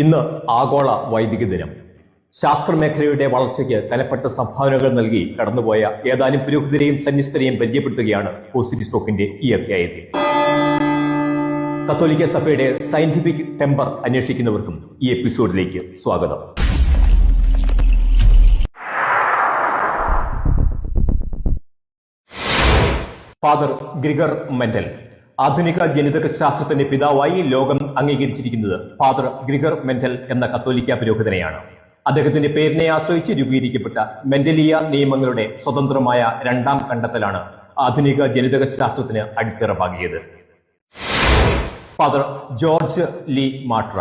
ഇന്ന് ആഗോള വൈദിക ദിനം. ശാസ്ത്രമേഖലയുടെ വളർച്ചയ്ക്ക് കലപ്പെട്ട സംഭാവനകൾ നൽകി കടന്നുപോയ ഏതാനും പുരോഹിതരെയും സന്യസ്തരെയും പരിചയപ്പെടുത്തുകയാണ് പോസിറ്റിസ്റ്റ് ഓഫിന്റെ ഈ അധ്യായത്തിൽ. കത്തോലിക്ക സഭയുടെ സയന്റിഫിക് ടെമ്പർ അന്വേഷിക്കുന്നവർക്കും ഈ എപ്പിസോഡിലേക്ക് സ്വാഗതം. ഫാദർ ഗ്രിഗർ മെന്റൽ ആധുനിക ജനിതക ശാസ്ത്രത്തിന്റെ പിതാവായി ലോകം അംഗീകരിച്ചിരിക്കുന്നത് ഫാദർ ഗ്രിഗർ മെന്റൽ എന്ന കത്തോലിക്ക പുരോഹിതനെയാണ്. അദ്ദേഹത്തിന്റെ പേരിനെ ആശ്രയിച്ച് രൂപീകരിക്കപ്പെട്ട മെന്റലിയ നിയമങ്ങളുടെ സ്വതന്ത്രമായ രണ്ടാം കണ്ടെത്തലാണ് ആധുനിക ജനിതക ശാസ്ത്രത്തിന് അടിത്തറ പാകിയത്. ഫാദർ ജോർജ് ലീ മാട്ര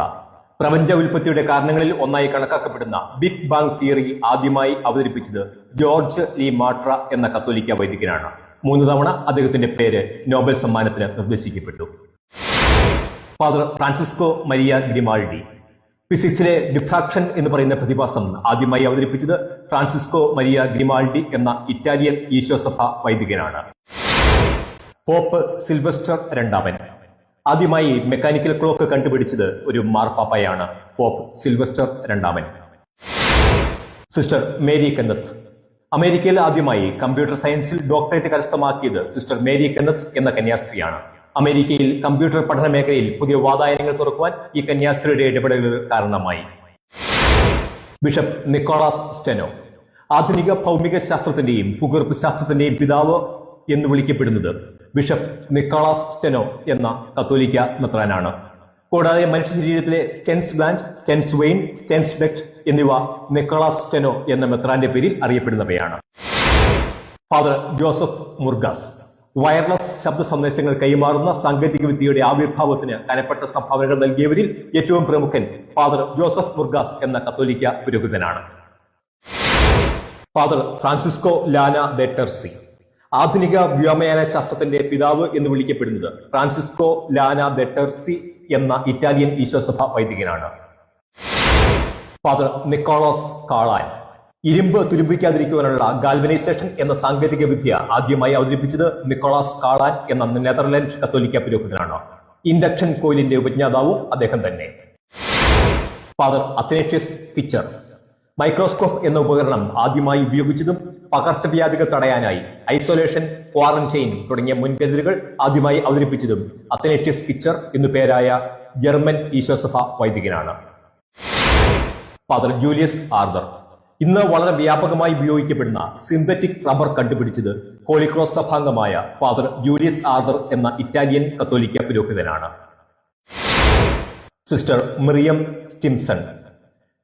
പ്രപഞ്ച ഉൽപ്പത്തിയുടെ കാരണങ്ങളിൽ ഒന്നായി കണക്കാക്കപ്പെടുന്ന ബിഗ് ബാങ് തിയറി ആദ്യമായി അവതരിപ്പിച്ചത് ജോർജ് ലീ മാട്ര എന്ന കത്തോലിക്ക വൈദികനാണ്. 3 തവണ അദ്ദേഹത്തിന്റെ പേര് നോബൽ സമ്മാനത്തിന് നിർദ്ദേശിക്കപ്പെട്ടു. ഫാദർ ഫ്രാൻസിസ്കോ മരിയ ഗ്രിമാൾഡി ഫിസിക്സിലെ ഡിഫ്രാക്ഷൻ എന്ന് പറയുന്ന പ്രതിഭാസം ആദ്യമായി അവതരിപ്പിച്ചത് ഫ്രാൻസിസ്കോ മരിയ ഗ്രിമാൾഡി എന്ന ഇറ്റാലിയൻ ഈശോസഭ വൈദികനാണ്. പോപ്പ് സിൽവസ്റ്റർ രണ്ടാമൻ ആദ്യമായി മെക്കാനിക്കൽ ക്ലോക്ക് കണ്ടുപിടിച്ചത് ഒരു മാർപ്പാപ്പയാണ്, പോപ്പ് സിൽവസ്റ്റർ രണ്ടാമൻ. സിസ്റ്റർ മേരി കെന്നത്ത് അമേരിക്കയിൽ ആദ്യമായി കമ്പ്യൂട്ടർ സയൻസിൽ ഡോക്ടറേറ്റ് കരസ്ഥമാക്കിയത് സിസ്റ്റർ മേരി കെന്നത്ത് എന്ന കന്യാസ്ത്രീയാണ്. അമേരിക്കയിൽ കമ്പ്യൂട്ടർ പഠന മേഖലയിൽ പുതിയ വാതായനങ്ങൾ തുറക്കുവാൻ ഈ കന്യാസ്ത്രീയുടെ ഇടപെടലുകൾ കാരണമായി. ബിഷപ്പ് നിക്കോളാസ് സ്റ്റെനോ ആധുനിക ഭൗമിക ശാസ്ത്രത്തിന്റെയും ഭൂഗർഭ ശാസ്ത്രത്തിന്റെയും പിതാവ് എന്ന് വിളിക്കപ്പെടുന്നത് ബിഷപ്പ് നിക്കോളാസ് സ്റ്റെനോ എന്ന കത്തോലിക്ക മെത്രാനാണ്. കൂടാതെ മനുഷ്യ ശരീരത്തിലെ സ്റ്റെൻസ് ഗ്ലാൻഡ്, സ്റ്റെൻസ് വെയിൻ, സ്റ്റെൻസ് ഡക്ട് എന്നിവ നിക്കോളാസ് സ്റ്റെനോ എന്ന മെത്രാന്റെ പേരിൽ അറിയപ്പെടുന്നവയാണ്. ഫാദർ ജോസഫ് മുർഗാസ് വയർലെസ് ശബ്ദ സന്ദേശങ്ങൾ കൈമാറുന്ന സാങ്കേതിക വിദ്യയുടെ ആവിർഭാവത്തിന് കനപ്പെട്ട സംഭാവനകൾ നൽകിയവരിൽ ഏറ്റവും പ്രമുഖൻ ഫാദർ ജോസഫ് മുർഗാസ് എന്ന കത്തോലിക്ക പുരോഹിതനാണ്. ഫാദർ ഫ്രാൻസിസ്കോ ലാന ദെ ടെർസി ആധുനിക വ്യോമയാന ശാസ്ത്രത്തിന്റെ പിതാവ് എന്ന് വിളിക്കപ്പെടുന്നത് ഫ്രാൻസിസ്കോ ലാന ദെ ടെർസി എന്ന ഇറ്റാലിയൻ ഈശോസഭ വൈദികനാണ്. ഫാദർ നിക്കോളാസ് കാളാൻ ഇരുമ്പ് തുരുമ്പിക്കാതിരിക്കുവാനുള്ള ഗാൽവനൈസേഷൻ എന്ന സാങ്കേതിക വിദ്യ ആദ്യമായി അവതരിപ്പിച്ചത് നിക്കോളാസ് കാളാൻ എന്ന നെതർലൻഡ് കത്തോലിക്ക പുരോഹിതനാണ്. ഇൻഡക്ഷൻ കോയിലിന്റെ ഉപജ്ഞാതാവും അദ്ദേഹം തന്നെ. ഫാദർ അത്തനേഷ്യസ് കിച്ചർ മൈക്രോസ്കോപ്പ് എന്ന ഉപകരണം ആദ്യമായി ഉപയോഗിച്ചതും പകർച്ചവ്യാധികൾ തടയാനായി ഐസൊലേഷൻ, ക്വാറന്റൈൻ തുടങ്ങിയ മുൻകരുതലുകൾ ആദ്യമായി അവതരിപ്പിച്ചതും അത്തനേഷ്യസ് കിച്ചർ എന്നു പേരായ ജർമ്മൻ ഈശോസഭ വൈദികനാണ്. ഫാദർ ജൂലിയസ് ആർദർ ഇന്ന് വളരെ വ്യാപകമായി ഉപയോഗിക്കപ്പെടുന്ന സിന്തറ്റിക് റബ്ബർ കണ്ടുപിടിച്ചത് ഹോളി ക്രോസ് സഭാംഗമായ ഫാദർ ജൂലിയസ് ആർദർ എന്ന ഇറ്റാലിയൻ കത്തോലിക്ക പുരോഹിതനാണ്. സിസ്റ്റർ മിറിയം സ്റ്റിംസൺ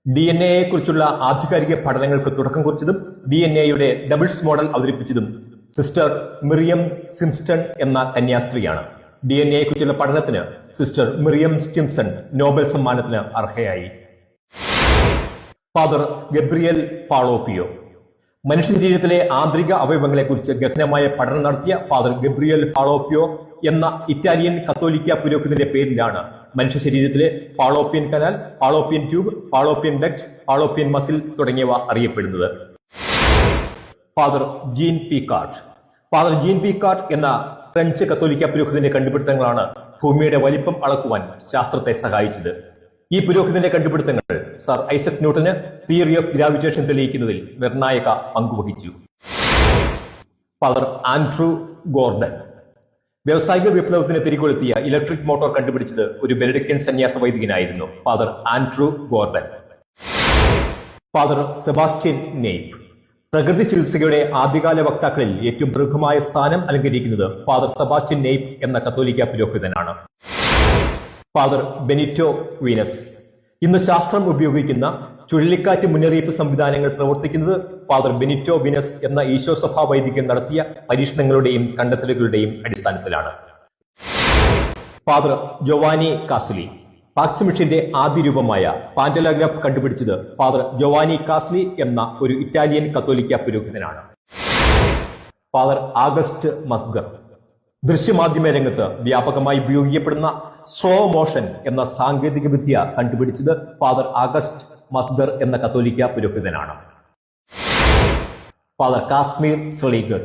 DNA കുറിച്ചുള്ള ആധികാരിക പഠനങ്ങൾക്ക് തുടക്കം കുറിച്ചതും DNA ഡബിൾസ് മോഡൽ അവതരിപ്പിച്ചതും സിസ്റ്റർ മിറിയം സിംസ്റ്റൺ എന്ന കന്യാസ്ത്രീയാണ്. DNA കുറിച്ചുള്ള പഠനത്തിന് സിസ്റ്റർ മിറിയം സ്റ്റിംസൺ നോബൽ സമ്മാനത്തിന് അർഹയായി. ഫാദർ ഗബ്രിയേൽ ഫാളോപ്പിയോ മനുഷ്യ ശരീരത്തിലെ ആന്തരിക അവയവങ്ങളെക്കുറിച്ച് ഗഹനമായ പഠനം നടത്തിയ ഫാദർ ഗബ്രിയേൽ ഫാളോപ്പിയോ എന്ന ഇറ്റാലിയൻ കത്തോലിക്ക പുരോഹിതന്റെ പേരിലാണ് മനുഷ്യ ശരീരത്തിലെ ഫാളോപ്പിയൻ കനാൽ, ഫാളോപ്പിയൻ ട്യൂബ്, ഫാളോപ്പിയൻ ഡക്ട്, ഫാളോപ്പിയൻ മസിൽ തുടങ്ങിയവ അറിയപ്പെടുന്നത്. ഫാദർ ജീൻ പീക്കാർട്ട് ഫാദർ ജീൻ പീക്കാർട്ട് എന്ന ഫ്രഞ്ച് കത്തോലിക്ക പുരോഹിതന്റെ കണ്ടുപിടുത്തങ്ങളാണ് ഭൂമിയുടെ വലിപ്പം അളക്കുവാൻ ശാസ്ത്രത്തെ സഹായിച്ചത്. ഈ പുരോഹിതന്റെ കണ്ടുപിടുത്തങ്ങൾ സർ ഐസക് ന്യൂട്ടന് തിയറി ഓഫ് ഗ്രാവിറ്റേഷൻ തെളിയിക്കുന്നതിൽ നിർണായക പങ്കുവഹിച്ചു. ഫാദർ ആൻഡ്രൂ ഗോർഡൻ വ്യാവസായിക വിപ്ലവത്തിന് തിരികൊളുത്തിയ ഇലക്ട്രിക് മോട്ടോർ കണ്ടുപിടിച്ചത് ഒരു ബെനഡിക്റ്റൻ സന്യാസ വൈദികനായിരുന്നു, Father Andrew Gordon. Father Sebastian Kneipp പ്രകൃതി ചികിത്സയുടെ ആദ്യകാല വക്താക്കളിൽ ഏറ്റവും പ്രമുഖമായ സ്ഥാനം അലങ്കരിക്കുന്നത് ഫാദർ സെബാസ്റ്റ്യൻ നെയ്പ് എന്ന കത്തോലിക്ക പുരോഹിതനാണ്. ഫാദർ ബെനിറ്റോ വീനസ് ഇന്ന് ശാസ്ത്രം ഉപയോഗിക്കുന്ന ചുഴലിക്കാറ്റ് മുന്നറിയിപ്പ് സംവിധാനങ്ങൾ പ്രവർത്തിക്കുന്നത് ഫാദർ ബെനിറ്റോ വീനസ് എന്ന ഈശോസഭ വൈദികൻ നടത്തിയ പരീക്ഷണങ്ങളുടെയും കണ്ടെത്തലുകളുടെയും അടിസ്ഥാനത്തിലാണ്. ഫാദർ ജോവാനി കാസ്ലി ഫാക്സ് മെഷീന്റെ ആദ്യ രൂപമായ പാന്റലോഗ്രാഫ് കണ്ടുപിടിച്ചത് ഫാദർ ജോവാനി കാസ്ലി എന്ന ഒരു ഇറ്റാലിയൻ കത്തോലിക്ക പുരോഹിതനാണ്. ഫാദർ ആഗസ്റ്റ് മസ്ഗർ ദൃശ്യമാധ്യമ രംഗത്ത് വ്യാപകമായി ഉപയോഗിക്കപ്പെടുന്ന സ്ലോ മോഷൻ എന്ന സാങ്കേതിക വിദ്യ കണ്ടുപിടിച്ചത് ഫാദർ ആഗസ്റ്റ് മസ്ഗർ എന്ന കത്തോലിക്ക പുരോഹിതനാണ്. ഫാദർ കാശ്മീർ സ്ലീഗർ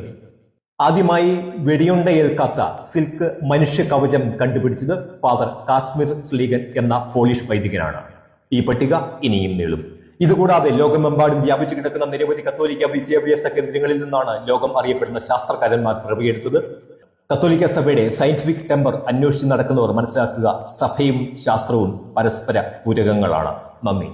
ആദ്യമായി വെടിയുണ്ടയേൽക്കാത്ത സിൽക്ക് മനുഷ്യ കവചം കണ്ടുപിടിച്ചത് ഫാദർ കാശ്മീർ സ്ലീഗൻ എന്ന പോളിഷ് വൈദികനാണ്. ഈ പട്ടിക ഇനിയും നീളും. ഇതുകൂടാതെ ലോകമെമ്പാടും വ്യാപിച്ചു കിടക്കുന്ന നിരവധി കത്തോലിക്ക വിദ്യാഭ്യാസ കേന്ദ്രങ്ങളിൽ നിന്നാണ് ലോകം അറിയപ്പെടുന്ന ശാസ്ത്രകാരന്മാർ പിറവിയെടുത്തത്. കത്തോലിക്ക സഭയുടെ സയന്റിഫിക് ടെമ്പർ അന്വേഷിച്ച് നടക്കുന്നവർ മനസ്സിലാക്കുക, സഭയും ശാസ്ത്രവും പരസ്പര പൂരകങ്ങളാണ്. നന്ദി.